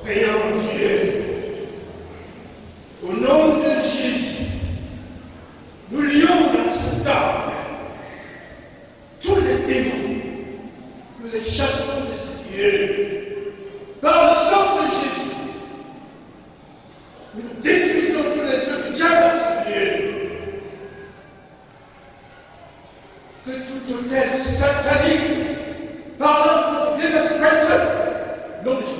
Prions Dieu. Au nom de Jésus, nous lions dans ce temple tous les démons, nous les chassons de ce lieu. Par le sang de Jésus, nous détruisons tous les œuvres du diable dans ce lieu. Que tout hôtel satanique parlant contre les personnes, non de Jésus.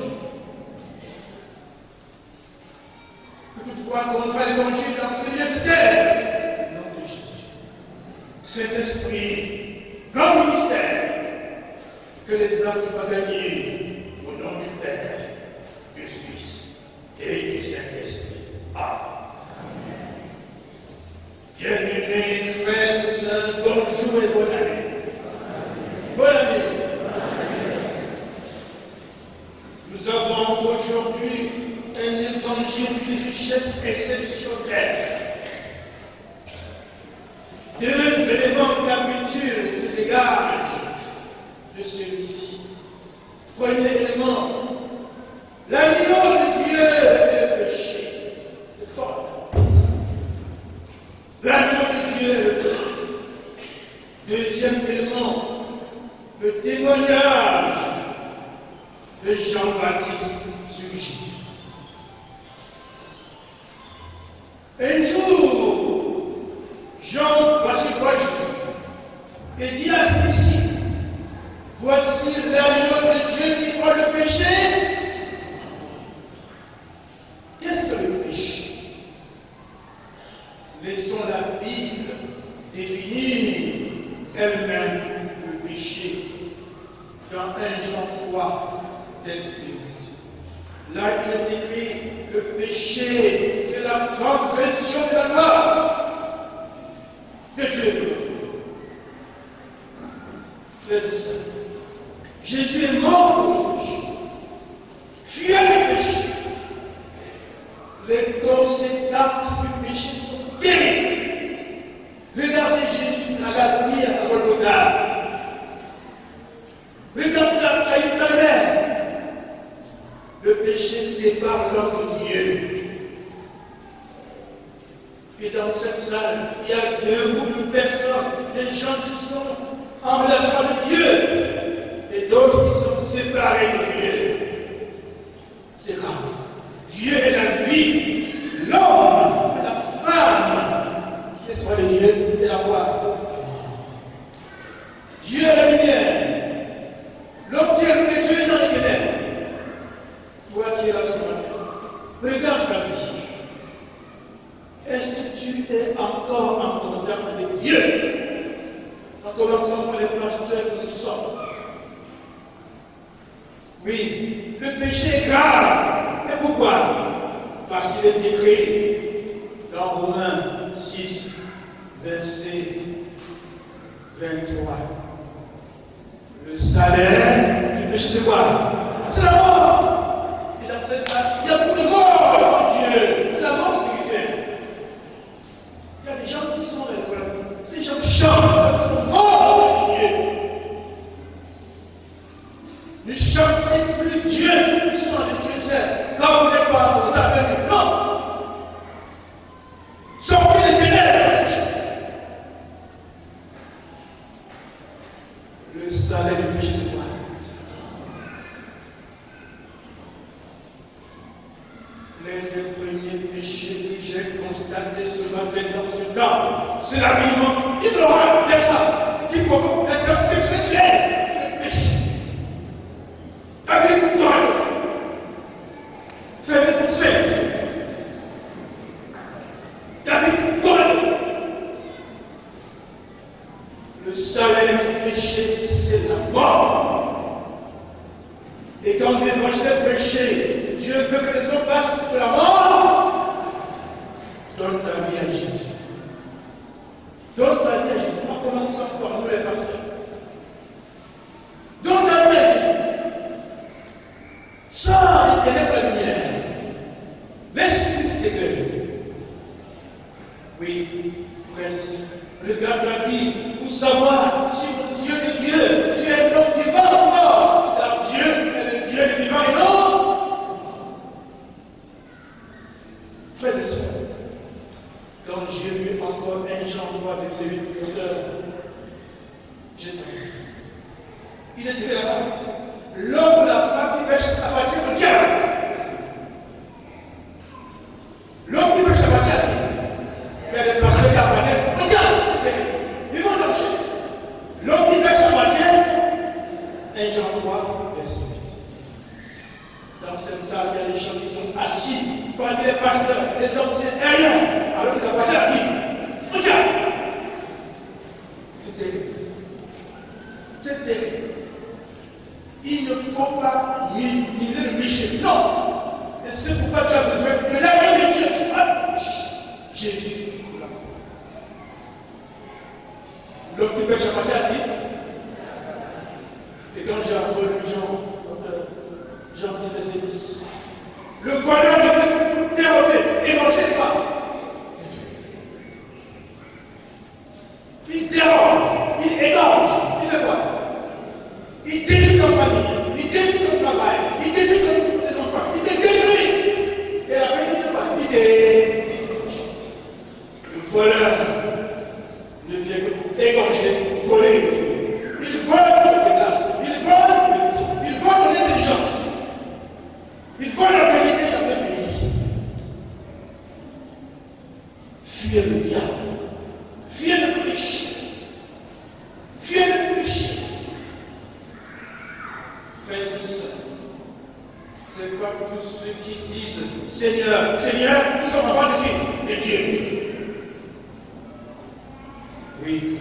Que toutefois contre l'évangile d'enseigner cette terre, non de Jésus. Cet esprit, grand ministère, que les âmes soient gagnées au nom du Père, du Fils et du Saint-Esprit. Amen. Bien-aimés frères et sœurs, bonjour et bonne année. Bonne année. Nous avons aujourd'hui un évangile d'une richesse exceptionnelle. Deux éléments d'habitude se dégagent de celui-ci. Premier élément, l'agneau de Dieu et le péché. C'est fort. L'agneau de Dieu et le péché. Deuxième élément, le témoignage de Jean-Baptiste sur Jésus. Un jour, Jean va se voir Jésus et dit à ses disciples, voici l'agneau de Dieu qui prend le péché. Qu'est-ce que le péché? Laissons la Bible définir elle-même le péché. Dans 1 Jean 3, verset 8. Là, il est écrit, le péché, c'est la transgression de la loi de Dieu. Frères et sœurs, Jésus est mort pour le péché. Fuyez le péché. Les conséquences du péché sont terribles. Regardez Jésus à l'agonie à Golgotha. Regardez la trahison. Le péché sépare l'homme de Dieu. Et dans cette salle, il y a deux groupes de personnes, des gens qui sont en relation avec Dieu et d'autres qui sont séparés de Dieu. C'est grave. Dieu est la vie, l'homme est la femme qui est séparée de Dieu et la voix. Dieu est la lumière. L'homme qui est le Dieu dans les ténèbres. Toi qui es là ce matin, regarde ta vie. Est-ce que tu es encore en contact avec Dieu? En commençant par les pasteurs que nous sommes. Oui, le péché est grave. Et pourquoi? Parce qu'il est écrit dans Romains 6, verset 23. Le salaire du péché, c'est quoi? C'est la mort. Et dans cette salle, il y a beaucoup de morts devant Dieu. C'est la mort spirituelle. Il y a des gens qui sont là. Ces gens chantent, ils sont morts devant Dieu. Ne chantez plus Dieu qui sont les dieux. Quand vous n'êtes pas en contact avec Dieu. Non. Sortez les ténèbres. Le salaire du péché, c'est quoi? Les premiers péchés que j'ai constatés ce matin dans ce temps, c'est l'habillement ignorant des femmes qui provoque les actions sexuelles. Le péché. Habillez-vous dans faites-vous sexe. Habillez-vous dans le salaire du péché, c'est la mort. Et quand l'évangile est prêché, Dieu veut que les hommes passent de la mort. Donne ta vie à Jésus. Donne ta vie à Jésus. En commençant par nous les pasteurs. Donne ta vie à Jésus. Sors les ténèbres la lumière. Laisse Christ t'éclairer. Oui, frères et sœurs, regarde ta vie pour savoir si aux yeux de Dieu, tu es l'homme vivant ou mort. Car Dieu est le Dieu du vivant et non j'ai lu encore 1 Jean 3, verset 8, j'ai tombé. Il est écrit là-bas. L'homme ou la femme qui pêche appartient au diable. L'homme qui pêche appartient à Dieu. Il y a des pasteurs qui appartiennent au diable. Ils vont danger. L'homme qui pêche appartient à 1 Jean 3, verset 8. Dans cette salle, il y a des gens qui sont assis parmi les pasteurs, les hommes, c'est rien. Alors ils appartiennent à qui? Au diable. C'est terrible. C'est terrible. Il ne faut pas minimiser le péché. Non. Et c'est pourquoi tu as besoin de l'aide de Dieu. Jésus. L'homme qui pêche appartient à qui? C'est quand j'ai encore lu Jean 10, verset 10. Le voleur ne peut dérober, émanger pas. Il dérobe, il égorge. Il fait quoi? Il détruit notre famille, il détruit notre travail, il détruit nos enfants, il te détruit. Et à la fin, il fait quoi? Il détruit. Le voleur ne vient que pour égorger, voler. Il vole la grâce, il vole l'intelligence, il vole la vérité dans le pays. Fuyez le diable, fuyez le péché, fuyez le péché. Frères et sœurs, c'est pas tous ceux qui disent Seigneur, Seigneur, nous sommes enfants de qui? De Dieu. Oui,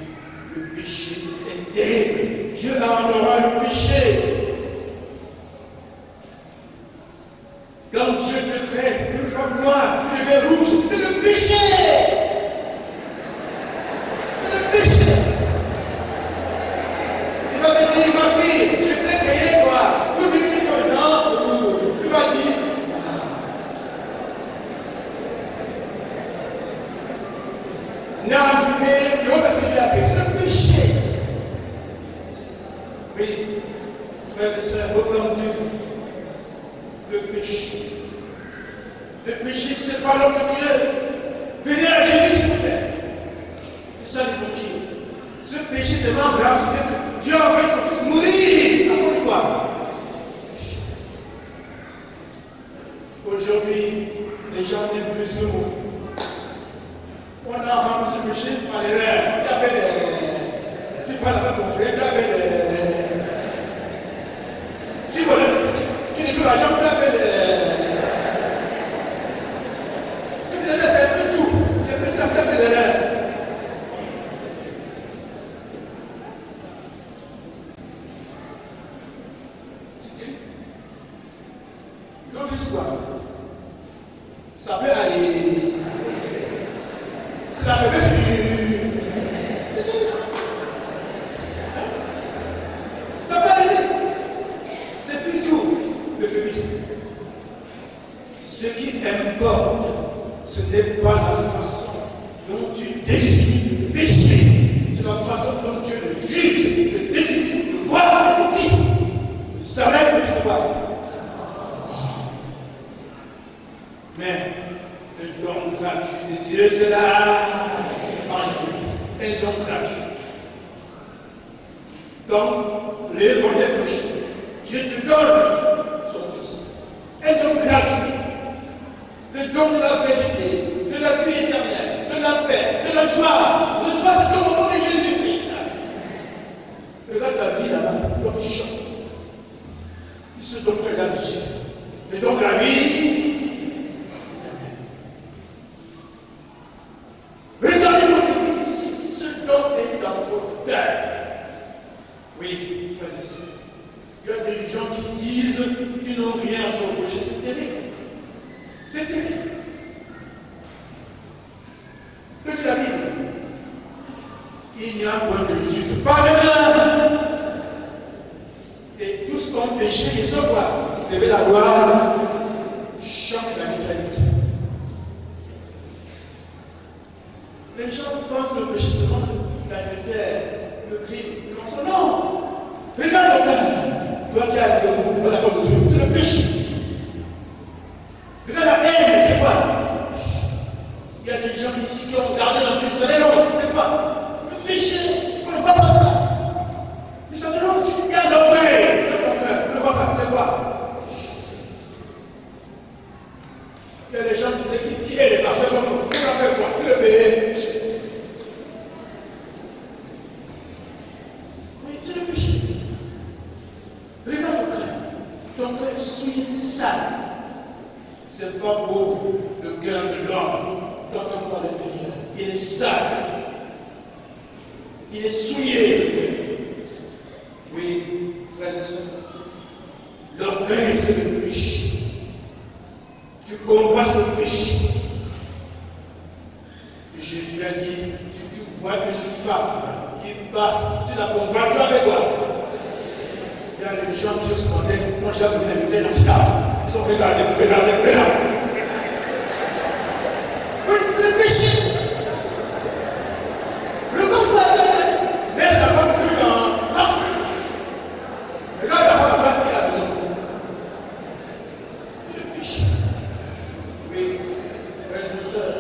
le péché est terrible. Dieu a en horreur le péché. Quand Dieu te crée une femme noire, tu deviens rouge, c'est le péché. C'est le péché. Il va te dire, ma fille, je t'ai créé noir. Tu veux une femme noire, tu vas dire, non, mais non, parce que tu l'as fait, c'est le péché. Oui, frères et sœurs, repentez-vous. Le péché. Le péché, c'est pas l'homme de Dieu. Venez à Jésus, s'il vous plaît. C'est ça l'évangile. Ce péché est tellement grave, que Dieu a envoyé son fils mourir. À cause de quoi? Aujourd'hui, les gens n'aiment plus ce mot. On a rempli le péché par l'erreur. Tu as fait des. Tu parles avec ton frère, tu as fait des. Tu voles, tu détruis l'argent, tu as fait des. Tu fais des erreurs, c'est un peu tout. C'est un peu ça, tu as fait des erreurs. Une autre histoire. Ça peut aller. C'est la faiblesse du. Ça peut arriver. C'est plus tout le faiblesse. Ce qui importe, ce n'est pas la façon dont tu définis le péché. C'est la façon dont Dieu le juge, le définit, le voit, le dit. Ça même le savoir. Mais le don gratuit de Dieu, c'est là en Jésus. Un don gratuit. Donc, l'évangile péché. Dieu te donne son Fils. Un don gratuit. Le don de la vérité, de la vie éternelle, de la paix, de la joie. De joie, c'est don au nom de Jésus-Christ. Regarde la vie là-bas, comme tu chantes. Ce don tu as là-dessus. Le don de la vie. Regardez votre vie ici, ce don est dans votre cœur. Oui, frères et sœurs. Il y a des gens qui disent qu'ils n'ont rien à se reprocher. C'est terrible. C'est terrible. Que dit la Bible? Il n'y a point de juste, pas de l'un. Et tous qui ont péché, ils sont quoi? Lever la gloire, chanter la neutralité. Les gens pensent que le péché seulement l'adultère, le crime, le mensonge. Non! Regarde le cœur. Toi qui as de la forme de Dieu, c'est le péché. Regarde la haine, c'est quoi? Il y a des gens ici qui ont gardé Il y a des gens qui disent qui est le parfait comme nous. Qui va faire quoi? Qui le paye? Oui, c'est le péché. Regarde ton cœur est souillé, c'est sale. C'est pas beau le cœur de l'homme quand on voit l'intérieur. Il est sale. Il est souillé. Oui, frères et sœurs. L'orgueil, c'est le péché. Tu convoites le péché. Et Jésus a dit, tu vois une femme qui passe, tu la convoites, tu vas faire quoi? Il y a des gens qui respondaient, moi j'ai invité dans ce cas. Ils ont regardé. Oui, c'est le péché. Le monde va aller. Laisse la femme plus dans. Regarde la femme après qui a besoin. Le péché. Oui, frères et sœurs,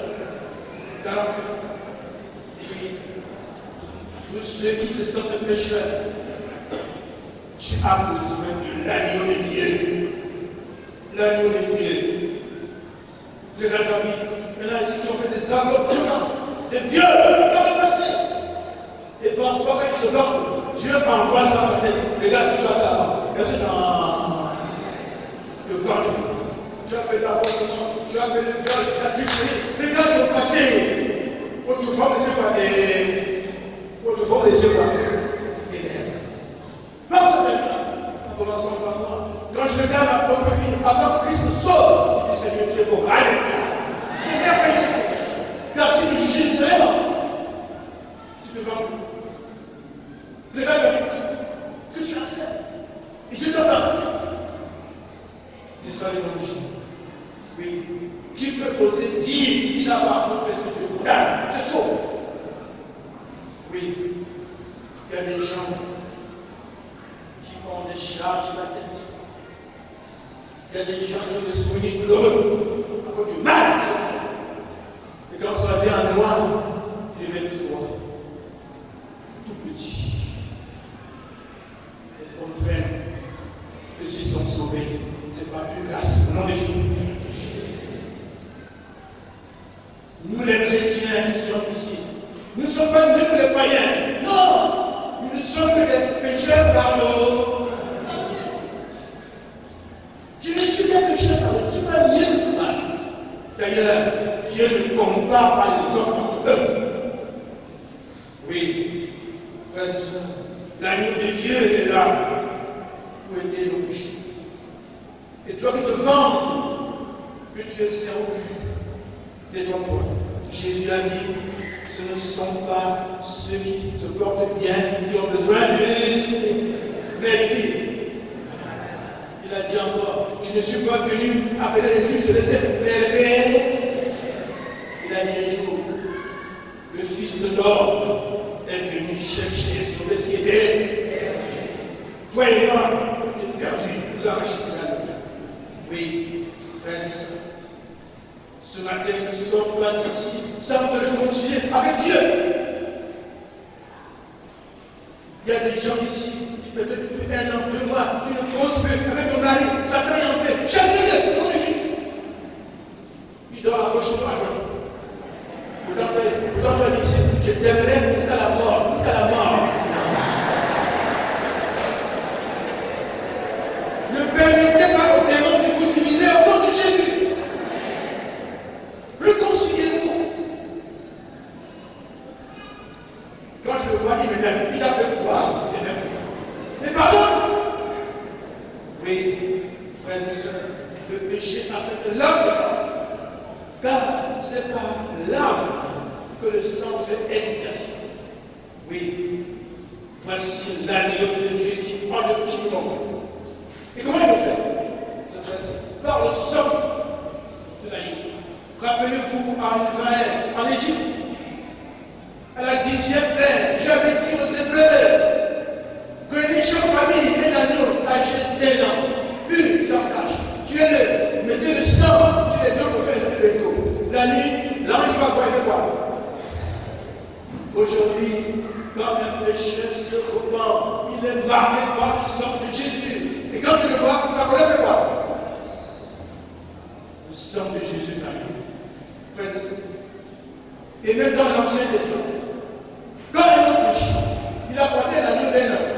oui, tous ceux qui se sentent pécheurs, tu as besoin de l'agneau de Dieu. L'agneau de Dieu. Regarde ta vie. Maintenant, ici, qui ont fait des avortements, des viols dans le passé. Et parfois, quand ils se vendent, Dieu envoie ça dans la tête. Regarde ce que tu as fait avant. Regarde le ventre. Tu as fait l'avortement, tu as fait le viol, tu as tué. Regarde le passé. Autrefois, on ne sait pas. Des lèvres. Non, ça va faire. En commençant par moi. Quand je regarde ma propre vie, avant que Christ me sauve, je dis Seigneur, tu es bon. Alléluia. Tu es merveilleux. Car si nous jugeons, c'est là. Tu te vends. Regarde la vie que tu as fait. Et je te pardonne. C'est ça l'évangile. Oui. Qui peut oser dire qu'il n'a pas fait ce que Dieu condamne? C'est faux. Oui. Il y a des gens qui ont des charges sur la tête. Il y a des gens qui ont des souvenirs douloureux à cause du mal qu'ils ont fait. Et quand ça vient à mémoire, ils deviennent forts, tout petits. Ils comprennent que s'ils sont sauvés, ce n'est pas plus grâce au nom de Dieu. Nous les chrétiens qui sommes ici, nous ne sommes pas mieux que les païens. Non, nous ne sommes que des pécheurs pardonnés. Tu ne suis qu'un pécheur pardonné, tu ne pas mieux que toi. D'ailleurs, Dieu ne compare pas les hommes entre eux. Oui, frères et sœurs, l'agneau de Dieu est là pour aider nos péchés. Et toi qui te vantes que tu es servi, détrompe-toi. Jésus a dit, ce ne sont pas ceux qui se portent bien qui ont besoin de vérifier. Il a dit encore, je ne suis pas venu appeler les justes de laisser les. Il a dit un jour, le Fils de l'homme est venu chercher et sauver ce qui était. Toi et moi, tu es perdu, nous arrachons la lumière. Oui, frères et sœurs. Ce matin, nous ne sommes pas d'ici sans te réconcilier avec Dieu. Il y a des gens ici, peut-être depuis 1 an, 2 mois, tu ne causes plus avec ton mari, Satan est entré, chassez-le, au nom de Jésus. Il dort à gauche ou à droite. Pourtant tu as dit ici, je t'aimerai jusqu'à la mort, jusqu'à la mort. Ne permettez pas au démon de vous diviser au nom de Jésus. Réconciliez-vous. Quand je le vois, il m'énerve. Il a fait quoi? Il m'énerve. Mais pardonne. Oui, frères et sœurs, le péché affecte l'âme. Car c'est par l'âme que le sang fait expiation. Oui, voici l'agneau de Dieu qui enlève le péché du monde. Et comment il le fait? C'est très simple. Par le sang de l'agneau. Rappelez-vous en Israël, en Égypte, à la 10e plaie, j'avais dit aux Hébreux que les champs famille et l'agneau âgé d'1 an, pur, sans tache, tuez-le, mettez le sang sur les deux côtés de l'étau. La nuit, l'ange va voir, il fait quoi? Aujourd'hui, quand un pécheur se repent, il est marqué par le sang de Jésus. Et quand tu le vois, ça connaît fait quoi? le sang de Jésus d'agneau. Frères et sœurs. Et même dans l'Ancien Testament, quand un homme péché, il a porté l'agneau d'un homme,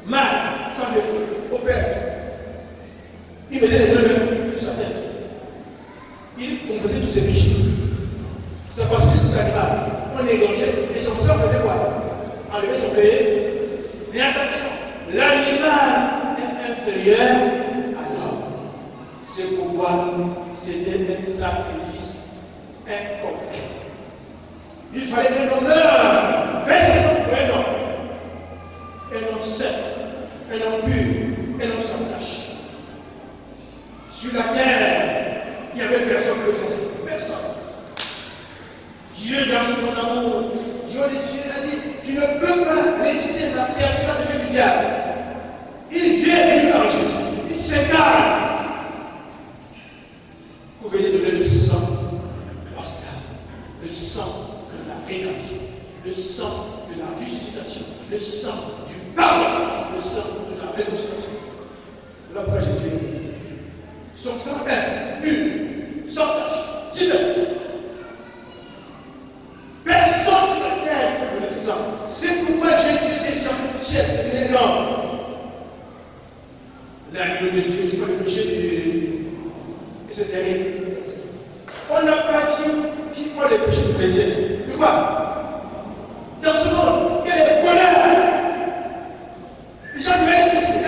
mâle, sans défaut, au Père. Il mettait les deux mains sur sa tête. Il confessait tous ses péchés. Ça passe que c'est l'animal. On égorgeait, et son sang faisait quoi? Enlever son péché. Mais attention, l'animal est inférieur à l'homme. C'est pourquoi c'était un sacrifice incomplet. Il fallait que l'homme meure, verse son pour un homme. Un homme saint, un homme pur, un homme sans tache. Sur la terre, il n'y avait personne que le faisait. Personne. Dieu, dans son amour, Dieu des cieux a dit qu'il ne peut pas laisser la créature de du diable. Il vient lui en Jésus. Il s'égare. Vous venez donner le sang pascal, le sang de la rédemption, le sang de la justification, le sang du pardon, le sang de la réconciliation. Voilà pourquoi Jésus est venu. Son sang est pur, sans tache, divin. Personne sur la terre peut donner ce sang. C'est pourquoi Jésus est descendu du ciel, il est l'homme. L'agneau de Dieu qui pas le péché et c'est terrible. On n'a pas dit qui ont les péchés du chrétien. Mais quoi? Dans ce monde, il y a des voleurs. Les gens qui veulent les péchés,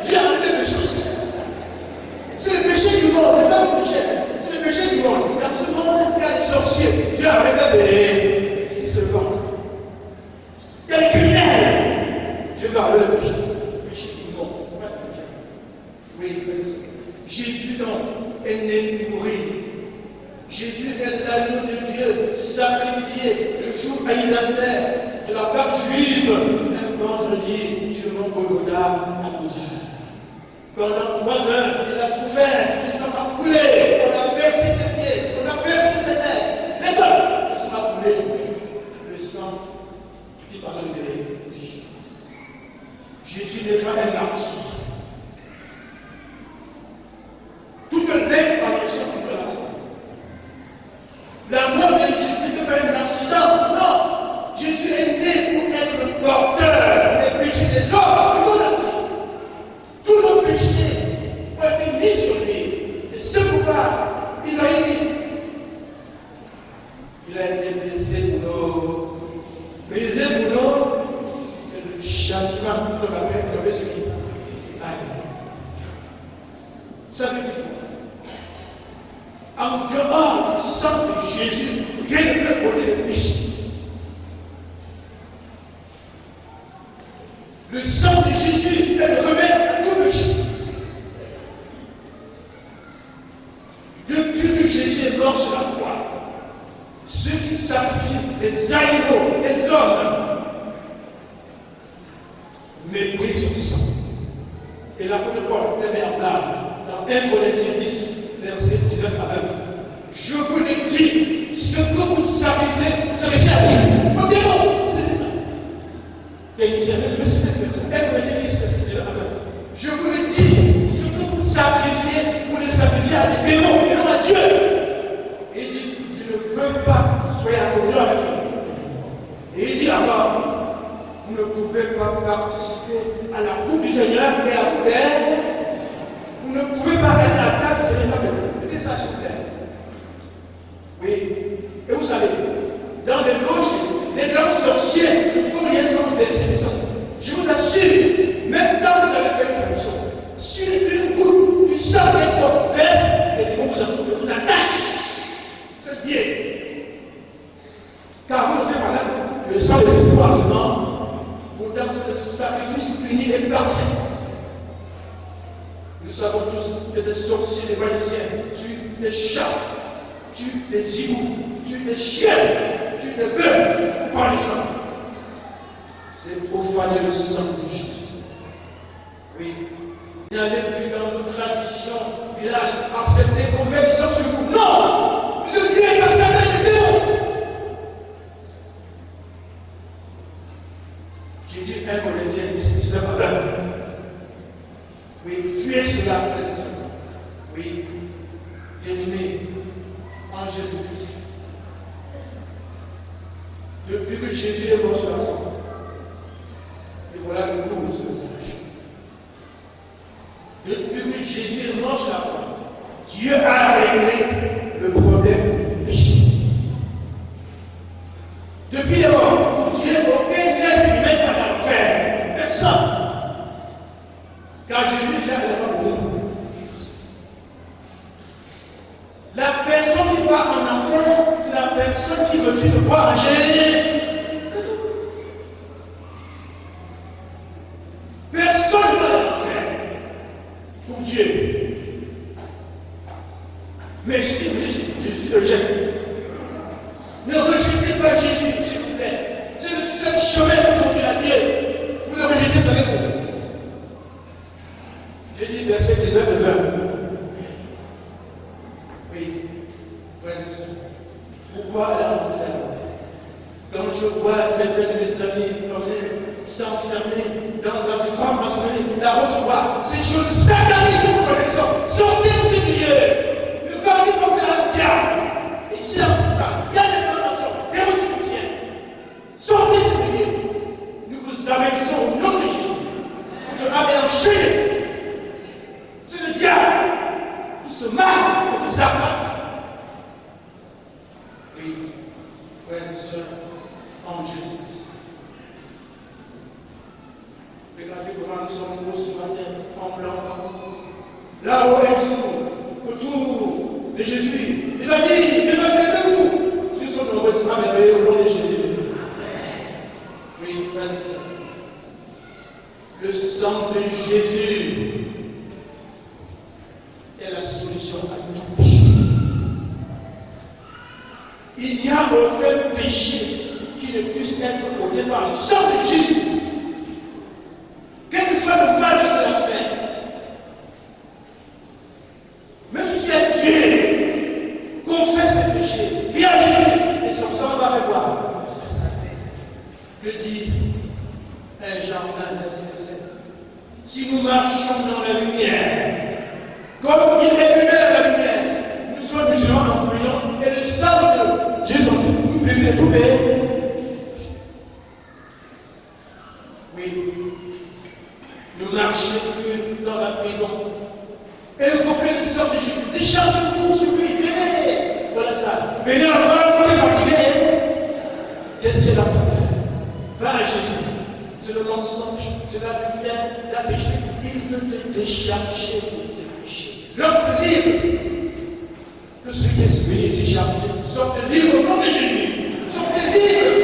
Dieu a enlevé les péchés aussi. C'est le péché du monde, c'est pas le péché. C'est le péché du monde. Dans ce monde, il y a les sorciers. Dieu a enlevé les c'est le ventre. Il y a les criminels. Je vais enlever le péché. Le péché du monde, pas le péché. Oui, c'est Jésus donc est né pour mourir. Jésus est l'agneau de Dieu, sacrifié le jour anniversaire de la Pâque juive, un vendredi sur le mont Golgotha à 12 heures. Pendant 3 heures, il a souffert, il s'en a coulé, on a percé ses pieds, on a percé ses nerfs, les gars, il s'en a coulé. Le sang qui parle de péché. Jésus n'est pas un martyr. Toute l'œuvre par le sang de la terre. La mort de Jésus n'est pas un accident, non. Jésus est né pour être le porteur des péchés des hommes, du monde entier. Tous nos péchés ont été mis sur lui. Et c'est pourquoi Isaïe dit, il a été brisé pour nous. Brisé pour nous, et le châtiment de la paix tombé sur lui. Ça veut dire en dehors du sang de Jésus, rien ne peut ôter le péché. Le sang de Jésus est le remède à tout péché. Depuis que Jésus est mort sur la croix, ceux qui sacrifient les animaux, les hommes, méprisent son sang. Et l'apôtre Paul le met en blâme dans 1 Corinthiens 10, verset 19 à 20. Je vous l'ai dit, ce que vous sacrifiez à qui? Au démon. C'est ça. Je vous l'ai dit, ce que vous sacrifiez, vous les sacrifiez à des démons et non à Dieu. Et il dit, je ne veux pas que vous soyez en communion avec eux. Et il dit encore, vous ne pouvez pas participer à la coupe du Seigneur et à la coupe d'air. Vous ne pouvez pas être à la table du Seigneur. Mettez ça, s'il vous plaît. Oui. Et vous savez, dans les loges, les grands sorciers font liaison avec ces gens. Je vous assure, même quand vous allez faire une tradition, sur une goutte du sang des portes vertes, les démons vous attachent. C'est bien. Car vous n'êtes pas là, le sang de victoire, pourtant c'est le sacrifice uni et parfait. Nous savons tous que des sorciers, des magiciens tuent des chats, tuent des hiboux, tuent des chiens, tuent des bœufs, par les gens. C'est profaner le sang de Jésus. Oui. Il n'y avait plus dans nos traditions, village, accepté qu'on mette le sang sur vous. Non! Vous êtes bien accepté les démons. J'ai dit 1 Corinthiens 10, 19 à 20. Oui, fuyez cela, frères et sœurs. Oui. bien-aimés en Jésus-Christ. Depuis que Jésus est mort sur la croix, et voilà le cours de ce message. Depuis que Jésus est mort sur la croix, Dieu a réglé le problème du péché. Depuis les morts, pour Dieu, aucun être humain n'a l'enfer. Personne. Car Jésus est déjà là pour vous. La personne qui va en enfer, c'est la personne qui refuse de croire en Jésus. Personne ne va en enfer pour Dieu. Mais Jésus le jette. Ne rejetez pas Jésus, s'il vous plaît. C'est le seul chemin pour conduire à Dieu. Vous le rejetez, vous allez vous. J'ai dit verset 19 et 20. Oui, frères et sœurs. Pourquoi aller en enfer? Quand je vois certains de mes amis s'enfermer dans la franc-maçonnerie, la recevoir, ces choses sataniques que nous connaissons, sortez de ce milieu. Ne faites pas pour le diable. Ici, dans cette femme, il y a des francs-maçons, des rosicruciens. Sortez de ce milieu. Nous vous avertissons au nom de Jésus. Vous te avez enchaîné. C'est le diable qui se masque pour vous abattre. Oui, frères et sœurs, en Jésus-Christ. Regardez comment nous sommes beaux ce matin, en blanc partout. Là-haut, les jours, autour de Jésus. Il a dit, mais levez-vous. Nous sommes nombreux à merveiller au nom de Jésus. Oui, frères et sœurs. Le sang de Jésus est la solution à tout péché. Il n'y a aucun péché qui ne puisse être ôté par le sang de Jésus. Quel que soit le mal que tu as fait, même si tu es Dieu, confesse tes péchés, viens à Jésus, et son sang va faire quoi? Que dit 1 Jean 1, verset 7. Si nous marchons dans la lumière, comme il est lumière la lumière, nous sommes musulmans en communion, et le sang de Jésus, nous brisons tout péché. Oui, nous marchons plus dans la prison. Invoquez le sang de Jésus, déchargez-vous sur lui, venez. Voilà ça. Venez en bas, on est fatigué. Qu'est-ce qu'il y a dans ton cœur? Va à Jésus. C'est le mensonge, c'est la lumière, la péché. Il veut te décharger de tes péchés. L'autre libre. Que celui qui est venu s'échapper, sortez libre au nom de Jésus. Sortez libre.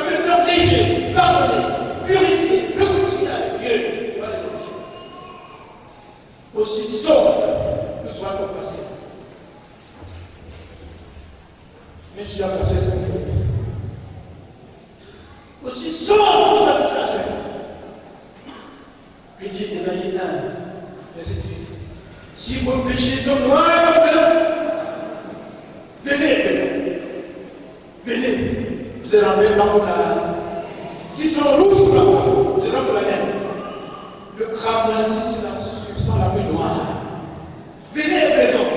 Avec le cœur léger, pardonné, purifié, réconcilié avec Dieu. Voilà l'évangile. Aussi sobre que soit ton passé. Mais tu as passé cette fois. Aussi sobre que soit que tu as fait. Il dit Ésaïe 1, verset 18. Si vos péchés sont noirs comme l'eau, venez, venez. Je les rendrai blancs comme la. S'ils sont rouges comme la peau, je les rendrai la laine. Le crabe c'est la substance la plus noire. Venez, venons.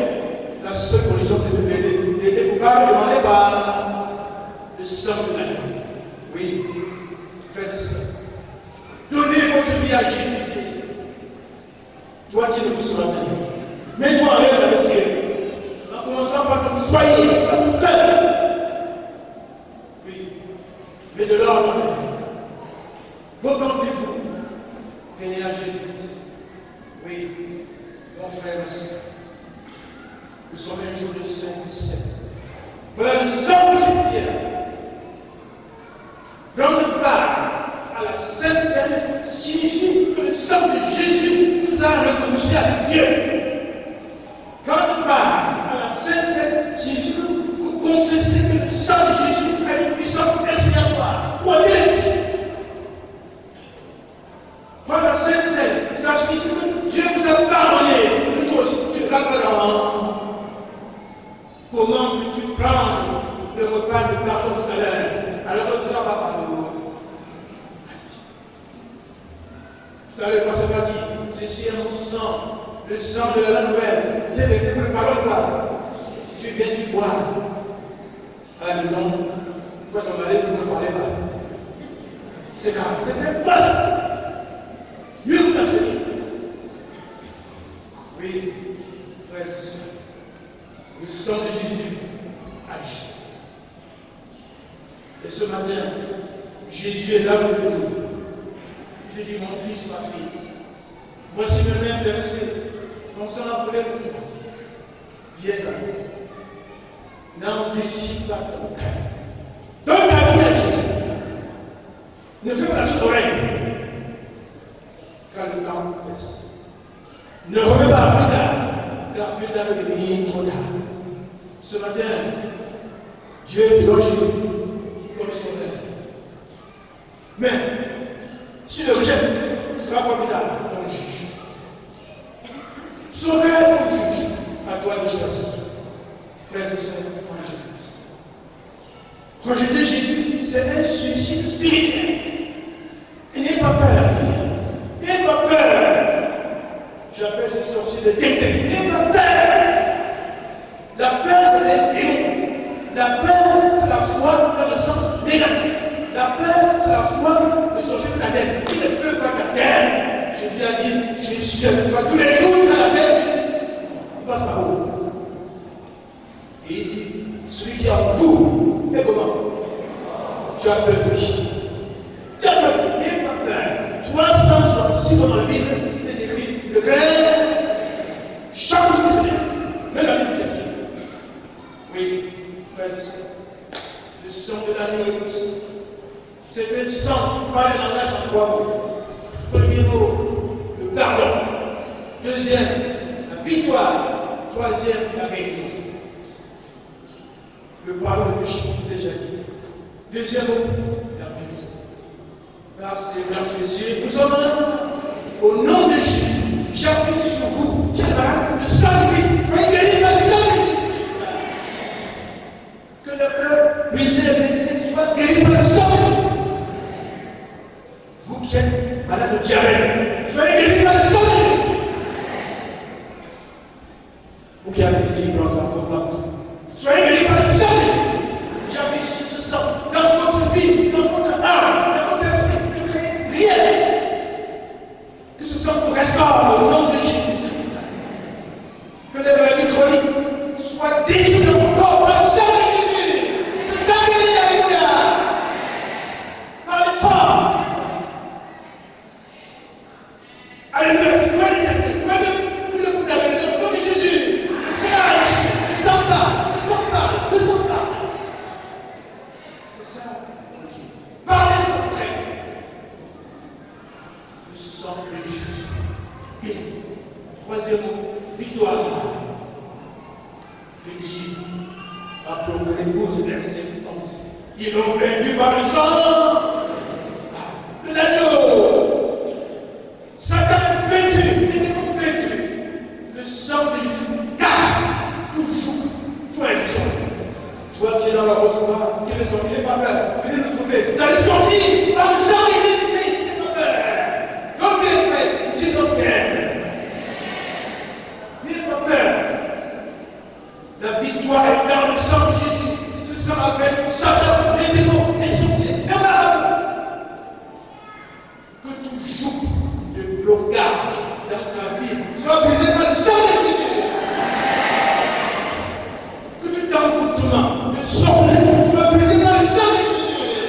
La seule condition, c'est de venir. Venez pour pas demander par le sang de l'agneau. Oui, faites ça. Donnez votre vie à Jésus-Christ. Toi qui ne peux se rendre. Mets-toi en rêve avec Dieu. En commençant par ton foyer, par ton cœur. Oui. Mais de l'ordre. Repentez-vous. Venez à Jésus-Christ. Oui. Mon frère aussi. Nous sommes un jour de Saint-Sept. Voilà le sang de Jésus. Prendre part à la Sainte Seine signifie que le sang de Jésus nous a réconciliés avec Dieu. Prendre part à la Sainte Seine signifie que vous confessez que le sang de Jésus a une puissance expiatoire pour ôter les péchés. Prendre la Sainte Seine, ça signifie que Dieu vous a pardonné. Et toi aussi, tu ne vas pas dans. Comment peux-tu prendre le repas de pardon tout à l'heure alors que tu n'as pas pardonné? Tout à l'heure, le pasteur m'a dit, ceci est mon sang, le sang de la nouvelle. J'ai versé pour le pardon de quoi? boire à la maison, quand ton mari ne parlait pas. C'est grave, c'était pas mieux que ta famille. Oui, frères et sœurs, le sang de Jésus agit. Et ce matin, Jésus est là pour nous. Il dit, mon fils, ma fille, voici le même verset. Mon sang a brûlé pour toi. Viens là. N'endurcis pas ton cœur. Donne ta vie à Jésus. Ne fais pas la chose oreille. Car le temps presse. Ne remets pas plus tard. Car plus tard va devenir trop tard. Ce matin, Dieu te donne Jésus comme sauveur. Mais, si le rejette, il sera pas plus tard ton juge. Sauveur ou juge, à toi de choisir. Frères et sœurs, rejeter Jésus, c'est un suicide spirituel. Et n'ayez pas peur. N'ayez pas peur. J'appelle ces sorciers de démons. N'ayez pas peur. La peur, c'est les démons. La peur, c'est la foi dans le sens négatif. La peur, c'est la foi de sorcier de la tête. Il ne peut pas ta terre. Jésus a dit, je suis avec toi tous les jours à la fête. Il passe par où? Et il dit, celui qui est en vous, et comment? Tu as peur de qui? Tu as peur, n'aie pas peur. 366 fois dans la Bible, c'est écrit, le craindre, chaque jour se lève. Même la Bible, c'est écrit. Oui, frères et sœurs, le sang de l'agneau, c'est un sang qui parle un langage en 3 mots. Premier mot, le pardon. Deuxième, la victoire. Troisième, la bénédiction. Le pardon de péché, déjà dit. Deuxième mot, la bénédiction. Car c'est bien précieux. Nous sommes au nom de Jésus. J'appuie sur vous. Quel malade? Le sang de Christ. Soyez guéris par le sang de Jésus. Que le cœur brisé et blessé soit guéri par le sang de Jésus. Vous qui êtes malade de diabète, soyez guéris par le sang de Jésus. Vous qui avez des fibres dans votre ventre, soyez guéris par le sang de Jésus. J'appuie sur ce sang dans votre vie, dans votre âme, dans votre esprit. Ne créez rien. Que ce sang vous restaure au nom de Jésus-Christ. Que les maladies chroniques soient détruites dans votre corps par le sang de Jésus. Ce sang guérit, alléluia. Par le sang. Alléluia. Troisièmement, victoire. Je dis, rappelons que les 12 versets 11, ils l'ont vaincu par le sang de l'agneau. Satan est vaincu, les démons vaincus. Le sang de Jésus casse toujours. Toi et toi. Toi qui es dans la reçoit, qui est sorti, n'aie pas peur. Venez nous trouver. Vous allez sortir par le sang de Jésus-Christ, n'aie pas peur. Donc, bien fait, Jésus t'aime. La victoire est dans le sang de Jésus. Ce sang a vaincu Satan, les démons, les sorciers, les malades. Que tout joug de blocage dans ta vie soit brisé par le sang de Jésus. Que tout envoûtement de sorcier soit brisé par le sang de Jésus.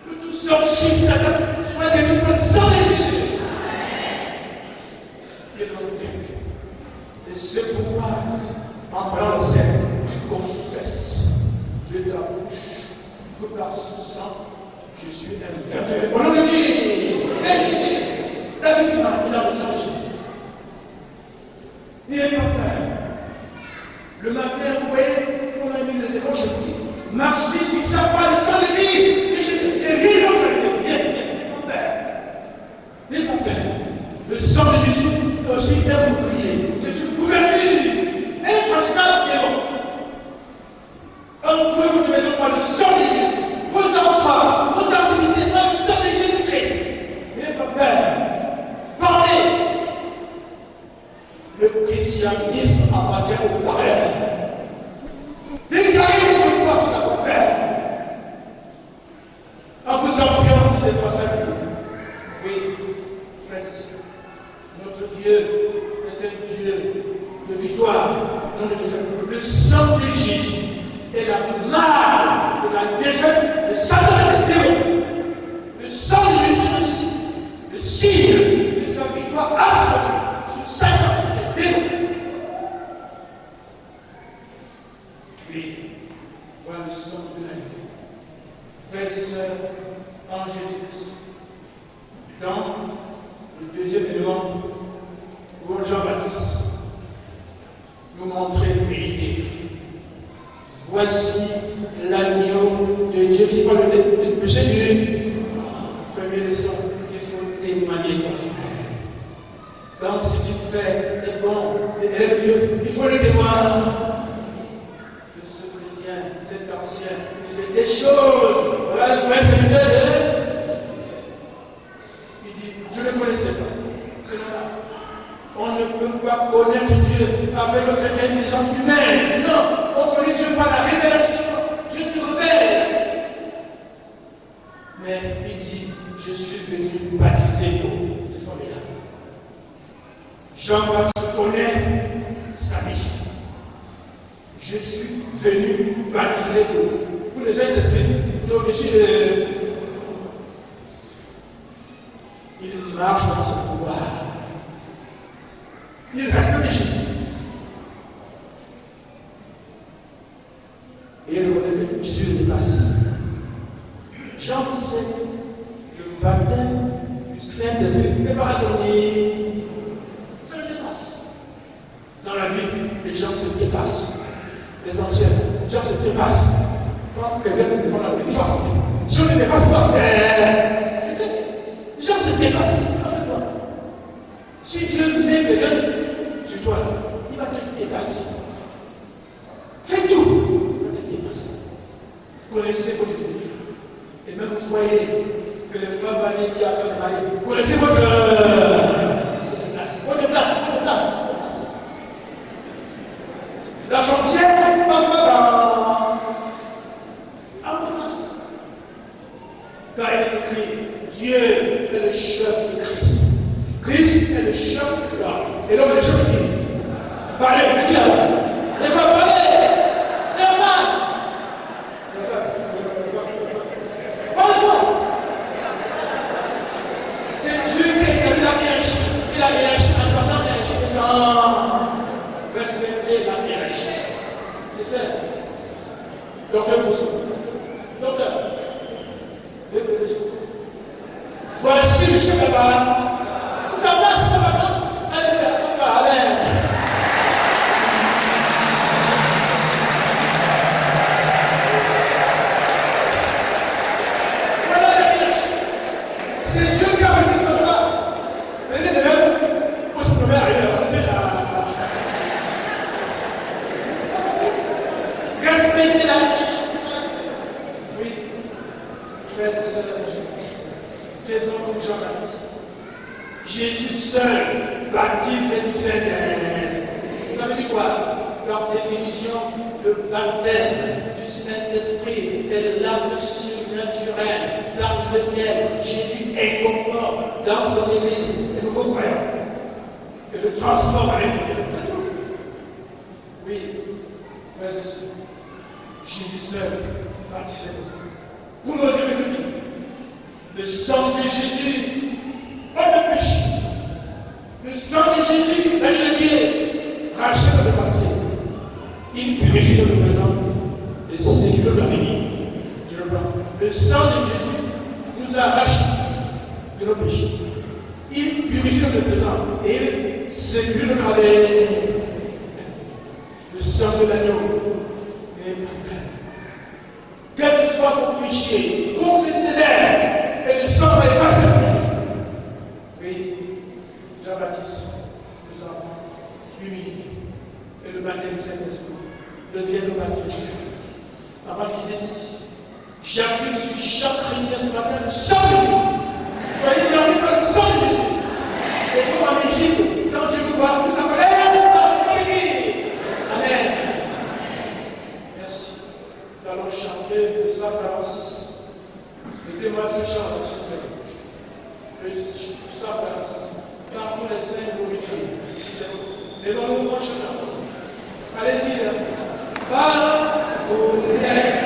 Que tout sorcier qui t'attaque soit détruit par le sang de Jésus. Et l'on vaincu. Et c'est pourquoi, en prenant le Seigneur, tu confesses de ta bouche que par ce sang, je suis un vainqueur. On le dit. La victoire est dans le sang de Jésus. N'ayez pas peur. Le matin, vous voyez, on a mis des écrans, je vous dis, marchez sur ça par le sang de vie. Et Jésus, et vivez en fait. N'ayez pas peur. N'ayez pas peur. Le sang de Jésus est aussi un bouclier. C'est une couverture infaçable et haute. Quand vous votre maison par le sang de Jésus, vos enfants, vos activités par le sang de Jésus-Christ. N'ayez pas peur. Parlez. Le le christianisme appartient au païen. Dès qu'il arrive au soir de la foi, en vous appuyant sur les passages, oui, frères et sœurs, notre Dieu est un Dieu de victoire, non de défaite. Le sang de Jésus est la marque de la défaite de Satan et des démons. Le sang de Jésus aussi, le signe de sa victoire absolue sur Satan et les démons. Oui, voilà le sang de l'agneau. Frères et sœurs, en Jésus-Christ, dans le deuxième élément, pour Jean-Baptiste nous montrer l'humilité. Voici l'agneau de Dieu qui parle de péché du premier leçon. Il faut témoigner ton frère. Quand ce qu'il fait est bon, et est Dieu, il faut le témoigner. Que ce chrétien, cet ancien, il fait des choses. Voilà le vrai serviteur. Il dit, je ne le connaissais pas. C'est normal. On ne peut pas connaître Dieu avec notre intelligence humaine. Non, on connaît Dieu par la révélation. Dieu se révèle. Mais il dit, je suis venu baptiser d'eau. C'est formidable. Jean-Baptiste connaît sa mission. Je suis venu baptiser d'eau. Pour les Saint-Esprit, c'est au-dessus de... Il marche dans son pouvoir. Il respecte Jésus. Et il reconnaît que Jésus le dépasse. Jean sait le baptême du Saint-Esprit n'est pas raisonné. Ça le dépasse. Dans la vie, les gens se dépassent. Les anciens, les gens se dépassent. Quand quelqu'un me demande la vie, il faut s'en dire. Si on ne dépasse pas, c'est que les gens se dépassent. En fait, quoi? Si Dieu met quelqu'un sur toi, là, il va te dépasser. Fais tout. Il va te dépasser. Connaissez votre public. Et même vous voyez que les femmes allaient dire à leur mari, connaissez votre place. Votre place. La frontière, pas à votre place. Car il est écrit, Dieu est le chef de Christ. Christ est le chef de l'homme. Et l'homme est le chef de qui? Parlez, qui là? Les femmes, parlez! Les femmes! Les femmes. Parlez-moi! C'est Dieu qui a établi la hiérarchie. Et la hiérarchie, en s'entendant la hiérarchie des hommes. Respectez la hiérarchie. C'est ça. Docteur Foussou. Docteur. Voici le chef là-bas. Ça passe pas vacances. Alléluia, ça va, amen. Voilà la hiérarchie. C'est Dieu qui a réuni ce là-bas. Mais il est de même. Moi, je me mets ailleurs. C'est ça. Respectez la hiérarchie. Oui. Frères et sœurs, faisons comme Jean-Baptiste. Jésus seul baptise du Saint-Esprit. Vous avez dit quoi? Par définition, le baptême du Saint-Esprit est l'acte surnaturel par lequel Jésus incorpore dans son Église les nouveaux croyants et le transforme à l'intérieur. C'est tout. Oui, frères et sœurs, Jésus seul baptise du Saint-Esprit. Vous n'osez le dire. Le sang de Jésus, pas de péché. Le sang de Jésus, la vie de Dieu, rachète le passé. Il purifie le présent et sécure l'avenir. Je le prends. Le sang de Jésus nous arrache de nos péchés. Il purifie le présent et il sécure notre avenir. Le sang de l'agneau n'est pas peine. Quel que soit ton péché, confessez-les. Et le sang va effacer le péché. Oui, Jean-Baptiste nous apprend l'humilité et le baptême du Saint-Esprit. Devient le baptême. Avant de quitter ceci, j'appuie sur chaque chrétien ce matin le sang de Jésus. Soyez gardés par le sang de Jésus. Et comme en Égypte, quand Dieu vous voit, il s'appelle Allez-y, là. Par vous laisse.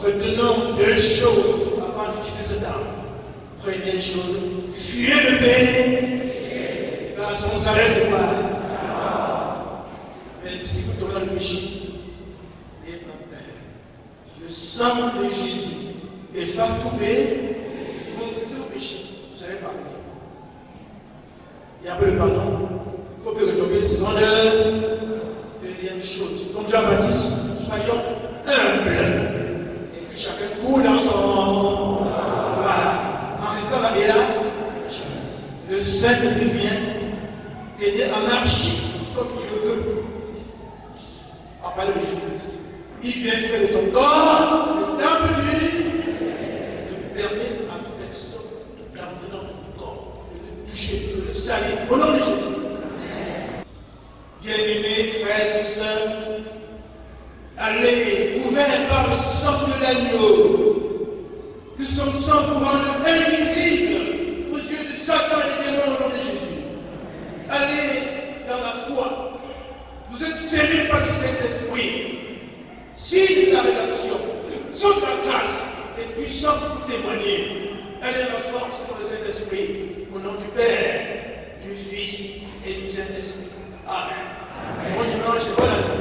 Retenons deux choses avant de quitter ce temps. Première chose, fuyez le péché, car son salaire c'est quoi? Mais si vous tombez dans le péché, n'ayez pas peur. Le sang de Jésus efface tout péché, confessez vos péchés, vous savez pardonner. Et après le pardon, il faut que retomber. Seconde, deuxième chose, comme Jean-Baptiste, soyons humbles. Chacun coule dans son. Voilà. En restant là et là, le Saint-Esprit vient t'aider à marcher comme Dieu veut. En parlant de Jésus-Christ. Il vient faire de ton corps le temple de Dieu. Ne permet à personne de garder dans ton corps, de te toucher, de le salir. Au nom de Jésus. Bien-aimés, frères et sœurs, allez, couverts par le sang de l'agneau, que son sang pour rendre invisible aux yeux de Satan et des démons au nom de Jésus. Allez dans la foi. Vous êtes scellés par le Saint-Esprit. Si la rédemption, sans la grâce et puissance pour témoigner, allez dans la force pour le Saint-Esprit, au nom du Père, du Fils et du Saint-Esprit. Amen. Bon dimanche et bonne année.